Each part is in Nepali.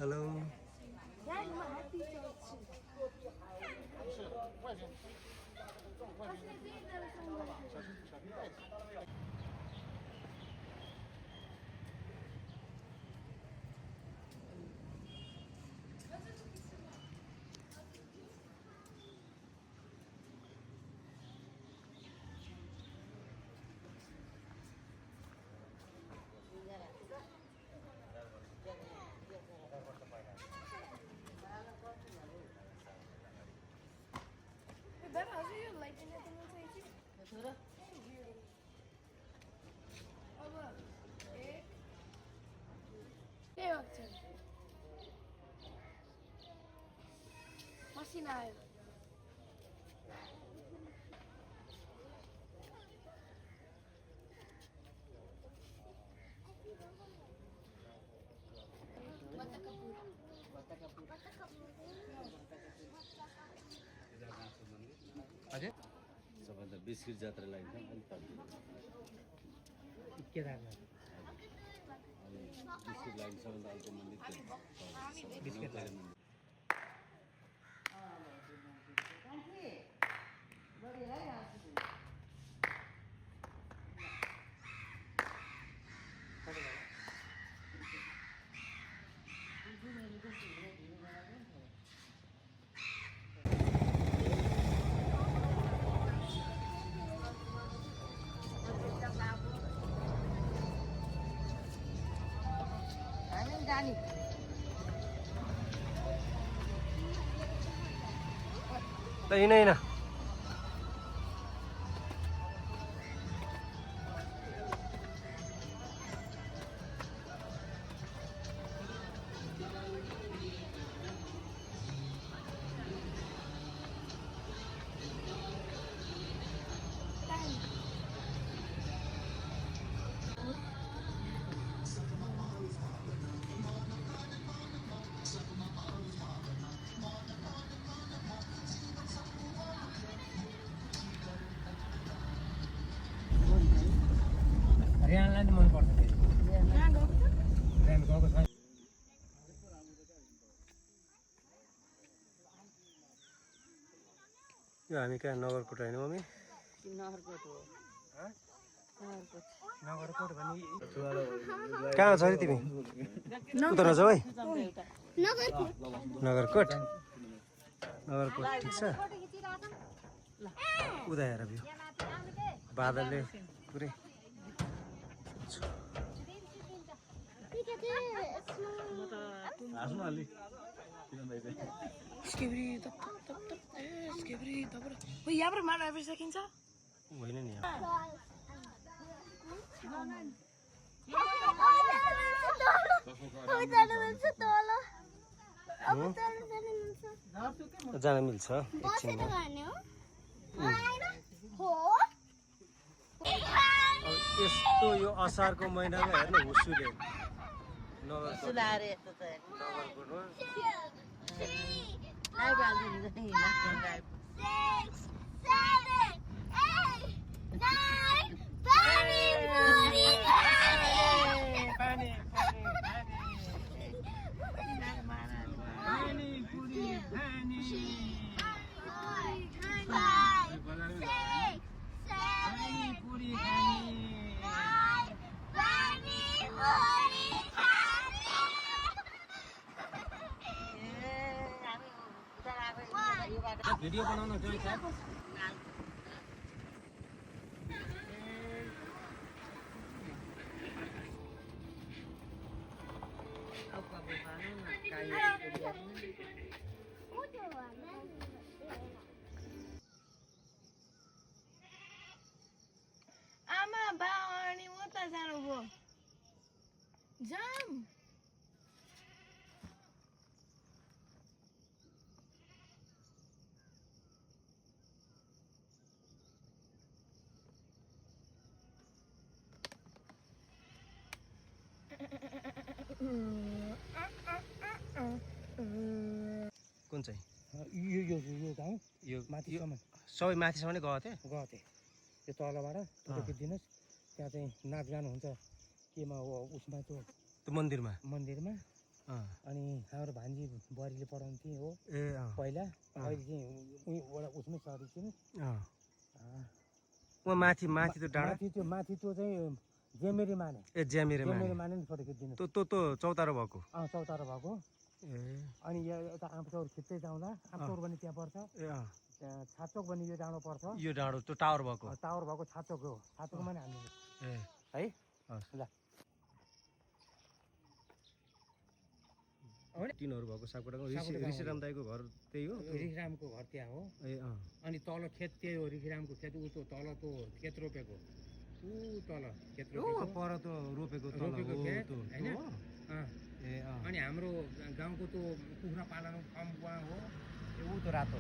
Hello Ben hazır like in the thing. Abla. के भन्छ मसिना आयो अझै सबभन्दा बिस्किट जात्रा लाग्छ केदारनाथ अनि बिस्किट लाग्छ सबभन्दा अर्को मन्दिर बिस्किट लाग्छ त यिनै न हरियाणालाई नि मनपर्छ फेरि बिहान गएको छ यो हामी कहाँ नगरकोट होइन मम्मी नगरकोट हो नगरकोट भने कहाँ छ अरे तिमी उता नजाऊ है नगरकोट नगरकोट ठिक छ उता हेर भ्यू बादलले पुरै हाँस्नु अलि यहाँबाट माउन्ट एभरेस्ट सकिन्छ होइन नि जान मिल्छ एकछिनमा यस्तो यो असारको महिनामा हेर्नु हुसुले भिडियो बनाउन गयो छ आमा बा अनि उता जानुभयो जाम कुन चाहिँ यो गाउँ यो माथिसम्म सबै माथिसम्म नै गएको थियो गएको थिएँ त्यो तलबाट अनि हाम्रो भान्जी बुहारीले पढाउँथे हो ए पहिला अहिले चाहिँ उही उसमै सरी वहाँ माथि माथि त्यो डाँडा माथि त्यो चाहिँ ज्यामेरी माने ज्यामेरी माने नि फोटो खिचिदिनु त्यो चौतारो भएको चौतारो भएको ए अनि यता आँपचौर खिच्दै जाउँदा आँपचौर पनि त्यहाँ पर्छ छाचोक पनि यो डाँडो पर्छ यो डाँडो त्यो टावर भएको छाचोक हो छाचोकमा नि हामी है ल तिनीहरू भएको सापकोटाको ऋषिराम दाईको घर त्यही हो ऋषिरामको घर त्यहाँ हो अनि तल खेत त्यही हो ऋषिरामको खेत ऊ त्यो तल त्यो खेत रोपेको ऊ तल खेत रोपेको पर त्यो रोपेको खेत होइन अनि हाम्रो गाउँको त्यो कुखुरा पालन फार्म कहाँ हो ऊ त्यो रातो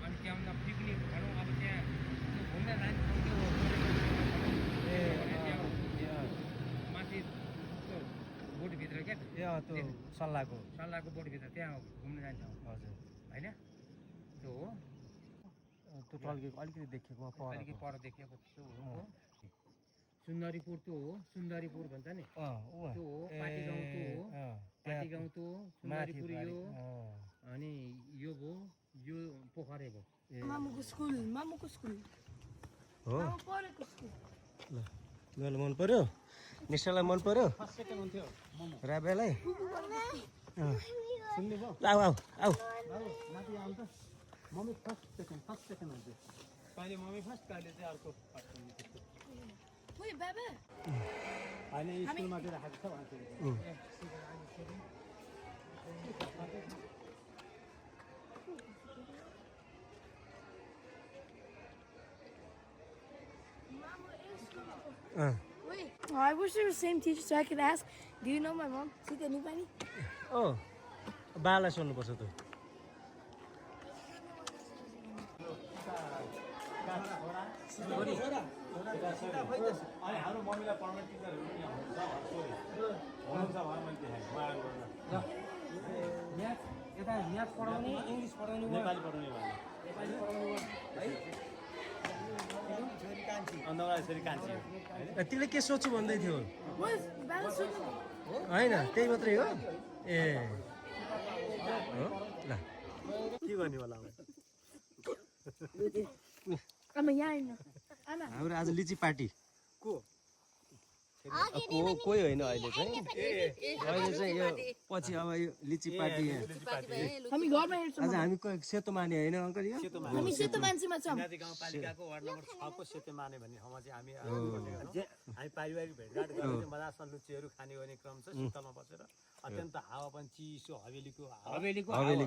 अनि त्यहाँ पिकनिक भनौँ अब त्यहाँ घुम्न जान्छौँ त्यो माथि बोटभित्र क्या त्यो सल्लाहको बोटभित्र त्यहाँ घुम्न जान्छौँ हजुर होइन त्यो हो त्यो टल्केको अलिकति देखेको अलिकति पर देखेको त्यो हो सुन्दरीपुर त्यो हो सुन्दरीपुर भन्छ नि त्यो हो पाटी गाउँ त्यो हो पाटी गाउँ त्यो सुन्दरीपुर यो अनि यो भयो यो पोखरे भयो मामुको स्कुल हो पढेको स्कुल ल मन पर्यो निशालाई मन पर्यो राबेलाई सुन्नु भयो आऊ माथि आउँछ मम्मी फर्स्ट सेकेन्ड हुन्छ कहिले मम्मी फर्स्ट कहिले चाहिँ अर्को Wait, Baba. अहिले स्कुलमा चाहिँ राखेको छ Wait, I wish there was the same teacher so I could ask, do you know my mom? Sita Nipani? बालाई सोध्नुपर्छ त अनि हाम्रो मम्मीलाई पर्मनेन्ट टिचरहरू पनि हुनुहुन्छ भनेर मैले देखाएँ यता म्याथ पढाउने इङ्ग्लिस पढाउने नेपाली पढाउने छोरी कान्छी तिमीले के सोच्छु भन्दै थियो What? Baba होइन त्यही मात्रै हो ए हो ल के गर्ने होला I'm a yarn. हाम्रो आज लिची पार्टी को कोही होइन अहिले चाहिँ यो पछि अब यो लिची पार्टी हामी घरमा हेर्छौँ आज हामी सेतो माने होइन अङ्कल यो हामी सेतो मान्छेमा छौँ सिनादी गाउँपालिकाको वार्ड नम्बर 6 को सेतो माने भन्ने ठाउँमा चाहिँ हामी पारिवारिक भेटघाट गरेर चाहिँ मजासँग लुच्चीहरू खाने गर्ने क्रम छ शीतलमा बसेर अत्यन्त हावा पनि चिसो हवेलीको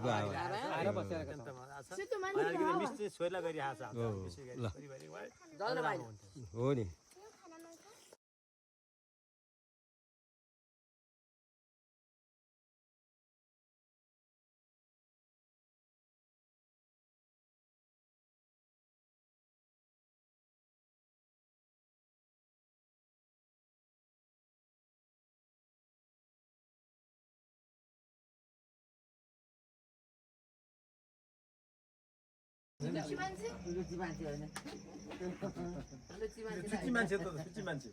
आएर बसेर अत्यन्त मजा छ सेतो मान्छे अलिकति मिस्त्री छोरीलाई गरिरहेको छ विशेष गरी पारिवारिक हो नि लुची मान्छे होइन सुची मान्छे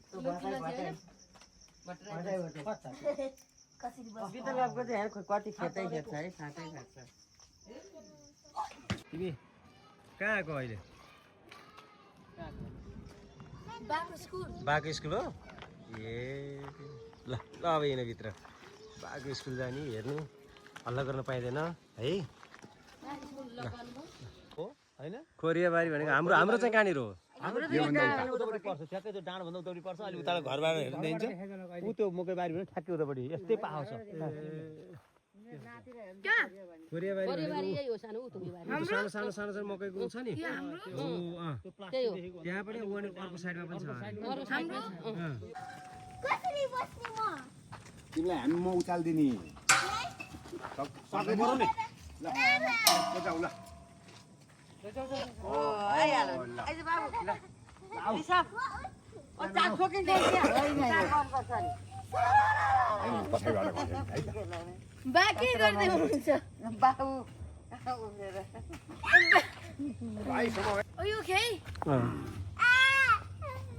विद्यालयको चाहिँ कति खेतै खेत छ है साँच्चै खान्छ तिमी कहाँ आएको अहिले बाको स्कुल हो ए ल ल अब यिनीभित्र बाको स्कुल जाने हेर्नु हल्ला गर्न पाइँदैन है होइन खोरियाबारी भनेको हाम्रो चाहिँ कहाँनिर हो उतापट्टि पर्छ ठ्याक्कै त्यो डाँडभन्दा उतापट्टि पर्छ अलि उता घरबाट हेर्नु दिन्छ ऊ त्यो मकै बारी भने ठ्याक्कै उतापट्टि यस्तै पाहाड छ सानो सानो सानो सानो मकैको छ नि त्यहाँ पनि अर्को साइडमा पनि छ तिमीलाई हामी म उचालिदिने सबै बरु नि ल बजाउ ल बाँकी गर्दै हुनुहुन्छ Are you okay?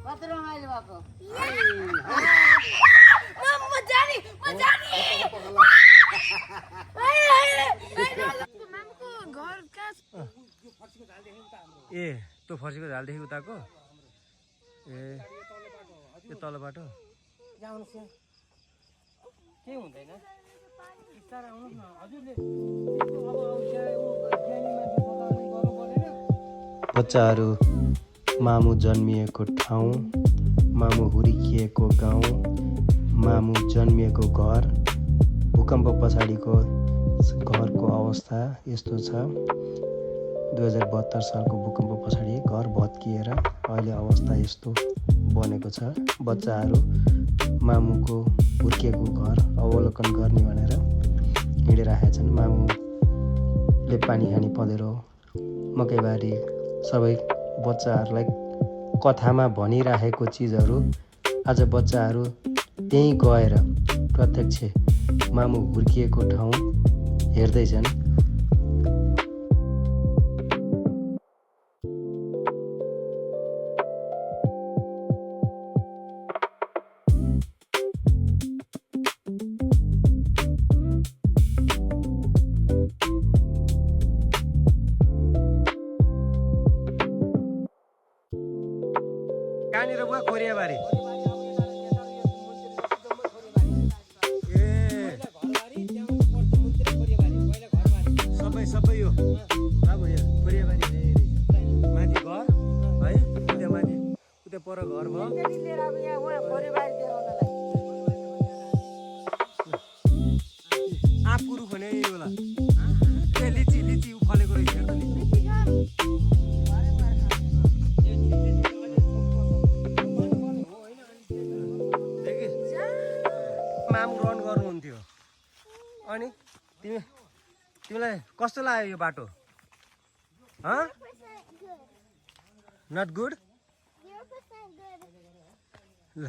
कति रमाइलो भएको Mom, Daddy! मामुको घर कहाँ छ? ए त्यो फर्सीको झालदेखि उताको ए त्यो तल्लो बाटो जाउनुहोस् यहाँ केही हुँदैन बिस्तारै आउनुहोस् न हजुरले गर्नु पर्दैन। बच्चाहरू मामु जन्मिएको ठाउँ, मामु हुर्किएको गाउँ, मामु जन्मिएको घर, भूकम्प पछाडिको घरको अवस्था यस्तो छ। 2072 सालको भूकम्प पछाडि घर भत्किएर अहिले अवस्था यस्तो बनेको छ। बच्चाहरू मामुको हुर्किएको घर अवलोकन गर्ने भनेर हिँडिरहेका छन्। मामुले पानी खानी पँधेरो मकैबारी सबै बच्चाहरूलाई कथामा भनिराखेको चिजहरू आज बच्चाहरू त्यहीँ गएर प्रत्यक्ष मामु हुर्किएको ठाउँ हेर्दैछन्। कहाँनिर भयो खोरियाबारी? सबै यो अब यहाँ खोरियाबारी माथि घर है, उता माथि उता पर घर भयो। आँपको रुख भने यो होला ए लिची उफलेको रहेछ हेर त मामु रन गर्नुहुन्थ्यो। अनि तिमीलाई कस्तो लाग्यो यो बाटो? Not good? ल